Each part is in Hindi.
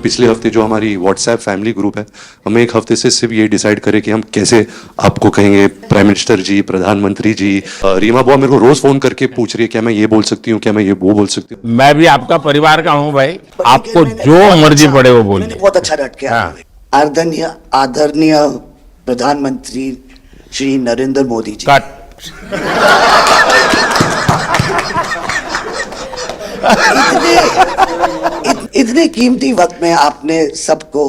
पिछले हफ्ते जो हमारी व्हाट्सएप फैमिली ग्रुप है, हमें एक हफ्ते से सिर्फ ये डिसाइड करें कि हम कैसे आपको कहेंगे प्राइम मिनिस्टर जी, प्रधानमंत्री जी। रीमा बुआ मेरे को रोज फोन करके पूछ रही है क्या मैं ये बोल सकती हूँ, क्या मैं ये वो बोल सकती हूँ। मैं भी आपका परिवार का हूँ भाई, आपको जो मर्जी पड़े वो बोलिए। बहुत अच्छा डट के आदरणीय प्रधानमंत्री श्री नरेंद्र मोदी जी। कट। इतने कीमती वक्त में आपने सबको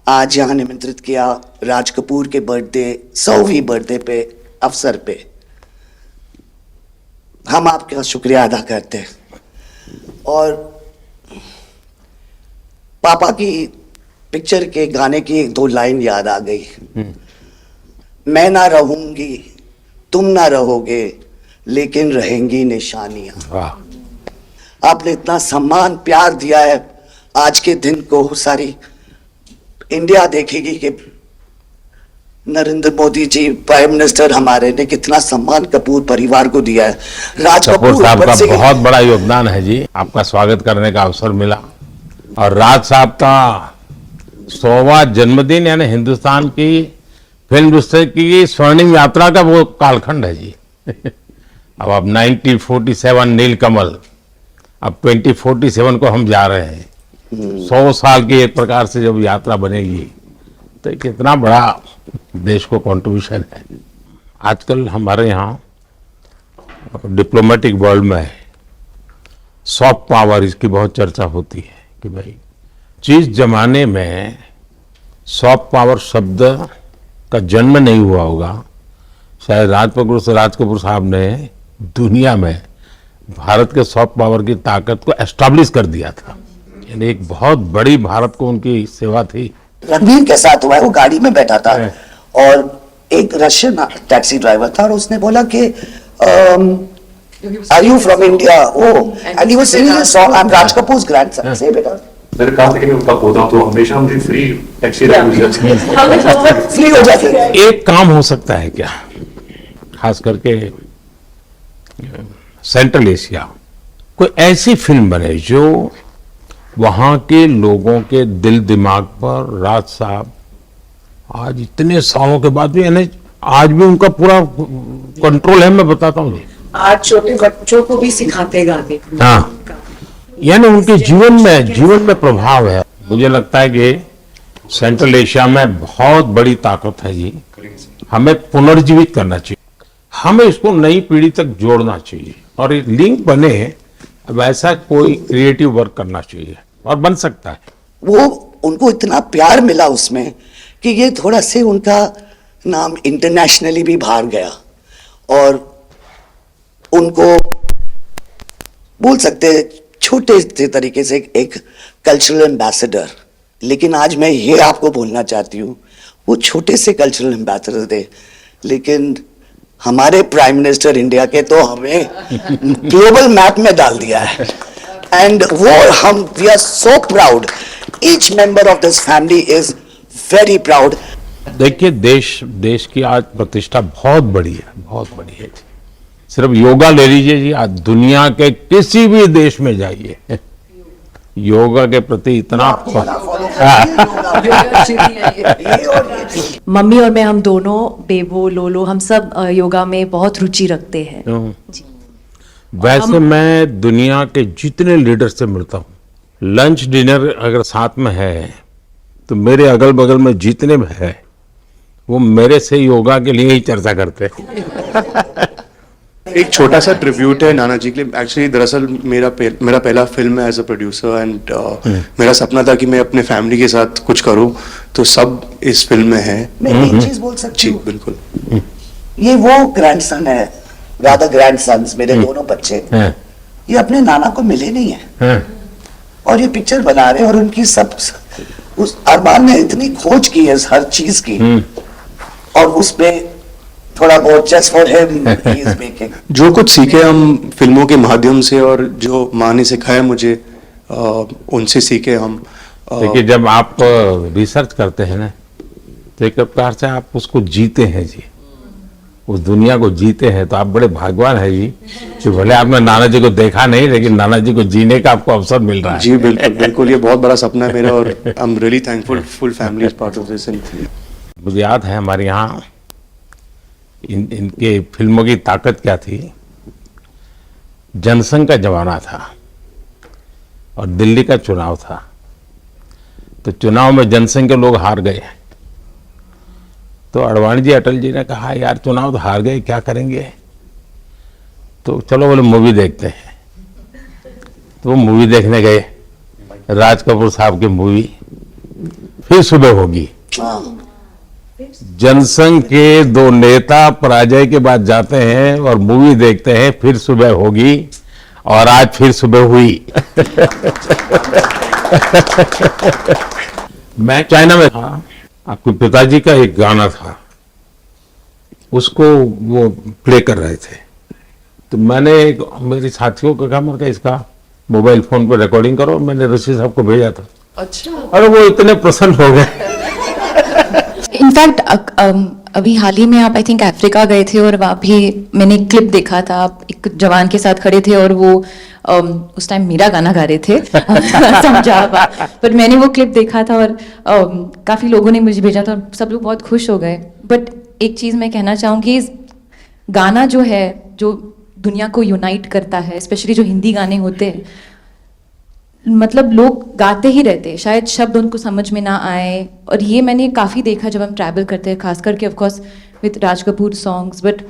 आज यहाँ निमंत्रित किया, राज कपूर के बर्थडे 100वीं बर्थडे पे अवसर पे हम आपका शुक्रिया अदा करते हैं। और पापा की पिक्चर के गाने की एक दो लाइन याद आ गई, मैं ना रहूंगी तुम ना रहोगे लेकिन रहेंगी निशानियां। आपने इतना सम्मान प्यार दिया है, आज के दिन को सारी इंडिया देखेगी कि नरेंद्र मोदी जी प्राइम मिनिस्टर हमारे ने कितना सम्मान कपूर परिवार को दिया है। राज कपूर साहब का बहुत बड़ा योगदान है जी, आपका स्वागत करने का अवसर मिला। और राज साहब का 100वां जन्मदिन यानी हिंदुस्तान की फिल्म इंडस्ट्री की स्वर्णिम यात्रा का वो कालखंड है जी। अब 1947 नीलकमल, अब 2047 को हम जा रहे हैं। 100 साल की एक प्रकार से जब यात्रा बनेगी तो कितना बड़ा देश को कंट्रीब्यूशन है। आजकल हमारे यहाँ डिप्लोमेटिक वर्ल्ड में सॉफ्ट पावर इसकी बहुत चर्चा होती है कि भाई जिस जमाने में सॉफ्ट पावर शब्द का जन्म नहीं हुआ होगा, शायद राज कपूर साहब ने दुनिया में भारत के सॉफ्ट पावर की ताकत को एस्टैब्लिश कर दिया था। यानी एक बहुत बड़ी भारत को उनकी सेवा थी। रणवीर के साथ हुआ है, वो गाड़ी में बैठा था और एक रशियन टैक्सी ड्राइवर था और उसने बोला कि are you from India? And he was singing a song, I am Raj Kapoor's grandson. से बेटा मेरे कहा था कि मैं उनका पोता हूं तो हमेशा मुझे फ्री टैक्सी फ्री हो जाती है। एक काम हो सकता है क्या, खास करके सेंट्रल एशिया, कोई ऐसी फिल्म बने जो वहां के लोगों के दिल दिमाग पर राज साहब आज इतने सालों के बाद भी, यानी आज भी उनका पूरा कंट्रोल है। मैं बताता हूँ आज छोटे बच्चों को भी सिखाते गाने। हाँ, यानी उनके जीवन में प्रभाव है। मुझे लगता है कि सेंट्रल एशिया में बहुत बड़ी ताकत है जी, हमें पुनर्जीवित करना चाहिए, हमें इसको नई पीढ़ी तक जोड़ना चाहिए और एक लिंक बने। अब ऐसा कोई क्रिएटिव वर्क करना चाहिए और बन सकता है। वो उनको इतना प्यार मिला उसमें कि ये थोड़ा से उनका नाम इंटरनेशनली भी बाहर गया और उनको बोल सकते छोटे से तरीके से एक कल्चरल एम्बेसडर। लेकिन आज मैं ये आपको बोलना चाहती हूँ, वो छोटे से कल्चरल एम्बेसडर थे लेकिन हमारे प्राइम मिनिस्टर इंडिया के तो हमें ग्लोबल मैप में डाल दिया है। एंड वो हम we are so proud, each member of this family is very proud. देखिए देश की आज प्रतिष्ठा बहुत बड़ी है। सिर्फ योगा ले लीजिए जी, आज दुनिया के किसी भी देश में जाइए, योगा के प्रति इतना मम्मी और मैं, हम दोनों, बेबो लोलो, हम सब योगा में बहुत रुचि रखते हैं जी। वैसे मैं दुनिया के जितने लीडर से मिलता हूँ, लंच डिनर अगर साथ में है तो मेरे अगल बगल में जितने भी है वो मेरे से योगा के लिए ही चर्चा करते हैं। एक छोटा सा ट्रिब्यूट है नाना जी के लिए। एक्चुअली दरअसल मेरा पहला फिल्म है एज अ प्रोड्यूसर एंड मेरा सपना था कि मैं अपने फैमिली के साथ कुछ करूं, तो सब इस फिल्म में है। मैं एक चीज बोल सकती हूँ, बिल्कुल। ये वो ग्रैंडसन है, राधा ग्रैंडसन्स, मेरे दोनों बच्चे, ये अपने नाना को मिले नहीं है और ये पिक्चर बना रहे हैं और उनकी सब उस अरमान ने इतनी खोज की है हर चीज की और उसमें थोड़ा बहुत just for him he is making. जो कुछ सीखे हम फिल्मों के माध्यम से और जो माँ ने सिखाया मुझे, उनसे सीखे हम। देखिए जब आप रिसर्च करते हैं ना तो एक प्रकार से आप उसको जीते हैं जी। उस दुनिया को जीते हैं, तो आप बड़े भाग्यवान हैं जी कि भले आपने नाना जी को देखा नहीं, लेकिन नाना जी को जीने का आपको अवसर मिल रहा है। जी बिल्कुल बिल्कुल, ये बहुत बड़ा सपना है मेरा और I am really thankful, full family is part of this. मुझे याद है हमारे यहाँ इनके फिल्मों की ताकत क्या थी। जनसंघ का जमाना था और दिल्ली का चुनाव था, तो चुनाव में जनसंघ के लोग हार गए। तो अडवाणी जी, अटल जी ने कहा यार चुनाव तो हार गए, क्या करेंगे, तो चलो बोले मूवी देखते हैं। तो वो मूवी देखने गए, राज कपूर साहब की मूवी फिर सुबह होगी। जनसंघ के दो नेता पराजय के बाद जाते हैं और मूवी देखते हैं फिर सुबह होगी, और आज फिर सुबह हुई। मैं चाइना में था, आपके पिताजी का एक गाना था, उसको वो प्ले कर रहे थे। तो मैंने मेरे साथियों को कहा, मैंने कहा इसका मोबाइल फोन पर रिकॉर्डिंग करो। मैंने ऋषि साहब को भेजा था। अच्छा। और वो इतने प्रसन्न हो गए। इनफैक्ट अभी हाल ही में आप आई थिंक अफ्रीका गए थे और वहाँ भी मैंने एक क्लिप देखा था, आप एक जवान के साथ खड़े थे और वो उस टाइम मेरा गाना गा रहे थे। समझा आप, पर मैंने वो क्लिप देखा था और काफ़ी लोगों ने मुझे भेजा था और सब लोग बहुत खुश हो गए। बट एक चीज़ मैं कहना चाहूँगी, गाना जो है जो दुनिया को यूनाइट करता है, स्पेशली जो हिंदी गाने होते हैं, मतलब लोग गाते ही रहते हैं, शायद शब्द उनको समझ में ना आए। और ये मैंने काफ़ी देखा जब हम ट्रैवल करते हैं, खास करके of course with Raj Kapoor songs, but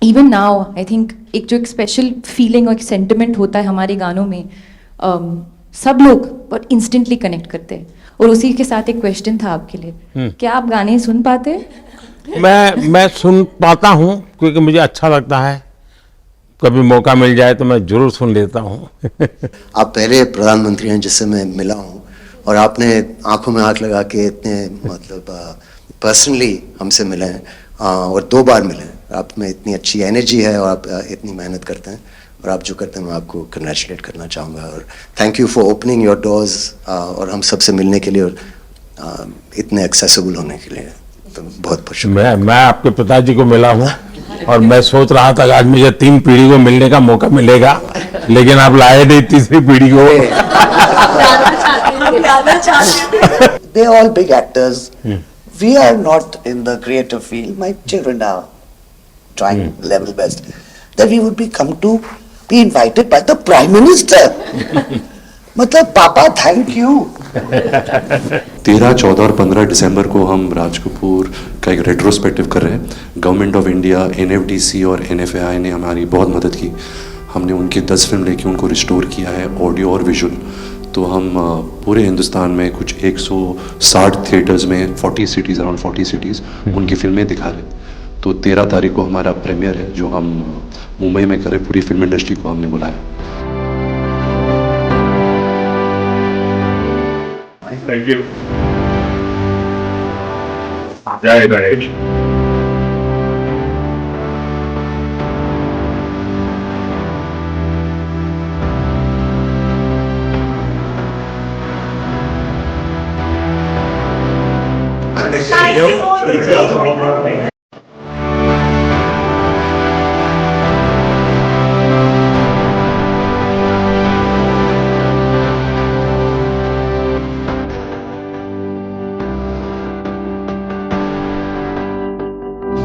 even now I think एक जो एक स्पेशल फीलिंग और एक सेंटिमेंट होता है हमारे गानों में, सब लोग बहुत इंस्टेंटली कनेक्ट करते हैं। और उसी के साथ एक क्वेश्चन था आपके लिए, क्या आप गाने सुन पाते हैं? मैं सुन पाता हूँ, क्योंकि मुझे अच्छा लगता है। कभी मौका मिल जाए तो मैं जरूर सुन लेता हूँ। आप पहले प्रधानमंत्री हैं जिससे मैं मिला हूँ, और आपने आंखों में आंख लगा के इतने मतलब पर्सनली हमसे मिले हैं, और 2 बार मिले हैं। आप में इतनी अच्छी एनर्जी है और आप इतनी मेहनत करते हैं, और आप जो करते हैं मैं आपको कंग्रेचुलेट करना चाहूँगा। और thank you for opening your doors, और हम सबसे मिलने के लिए और इतने एक्सेसिबल होने के लिए, तो बहुत बहुत शुक्रिया। मैं आपके पिताजी को मिला हूँ और मैं सोच रहा था कि आज मुझे 3 पीढ़ी को मिलने का मौका मिलेगा, लेकिन आप लाए नहीं तीसरी पीढ़ी को। They are all big actors. We are not in the creative field. My children are trying level best. That we would be come to be invited by the Prime Minister. मतलब पापा थैंक यू। 13, 14 और 15 दिसंबर को हम राज कपूर का एक रेट्रोस्पेक्टिव कर रहे हैं। गवर्नमेंट ऑफ इंडिया, NFDC और NFAI ने हमारी बहुत मदद की। हमने उनकी 10 फिल्म लेके उनको रिस्टोर किया है, ऑडियो और विजुअल। तो हम पूरे हिंदुस्तान में कुछ 160 थिएटर्स में 40 सिटीज़, अराउंड 40 सिटीज़ उनकी फिल्में दिखा रहे। तो 13 तारीख को हमारा प्रीमियर है, जो हम मुंबई में करें। पूरी फिल्म इंडस्ट्री को हमने बुलाया। Thank you. Jai Ganesh. Thank you.